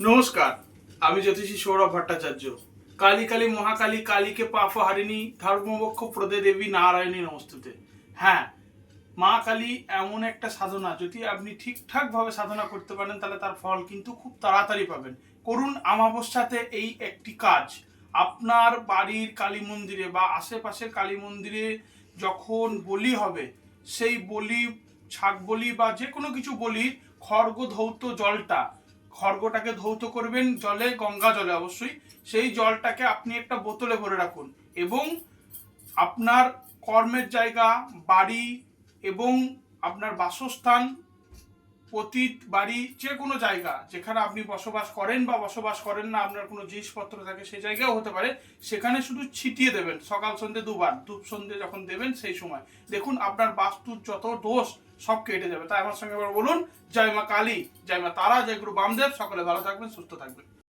নমস্কার, আমি জ্যোতিষী সৌরভ ভট্টাচার্য। কালী কালী মহাকালী কালীকে পাপহারিণী ধর্মবক্ষ প্রদে দেবী নারায়ণী নমস্তুতে। হ্যাঁ, মা কালী এমন একটা সাধনা, যদি আপনি ঠিকঠাকভাবে সাধনা করতে পারেন তাহলে তার ফল কিন্তু খুব তাড়াতাড়ি পাবেন। করুন আমাবস্যাতে এই একটি কাজ। আপনার বাড়ির কালী মন্দিরে বা আশেপাশের কালী মন্দিরে যখন বলি হবে, সেই বলি, ছাগ বলি বা যে কোনো কিছু বলি, খড়গ ধৌত জলটা, খড়গটাকে ধৌত করবেন জলে, গঙ্গা জলে অবশ্যই। সেই জলটাকে আপনি একটা বোতলে ভরে রাখুন এবং আপনার কর্মের জায়গা, বাড়ি এবং আপনার বাসস্থান, পতিত বাড়ি, যে কোনো জায়গা যেখানে আপনি বসবাস করেন বা বসবাস করেন না, আপনার কোনো জিনিসপত্র থাকে সেই জায়গাও হতে পারে, সেখানে শুধু ছিটিয়ে দেবেন সকাল সন্ধ্যে দুবার। ধূপ সন্ধ্যে যখন দেবেন সেই সময় দেখুন আপনার বাস্তুর যত দোষ সব কেটে যাবে। তাই আমার সঙ্গে এবার বলুন, জয় মা কালী, জয় মা তারা, জয় গুরু বামদেব। সকলে ভালো থাকবেন, সুস্থ থাকবেন।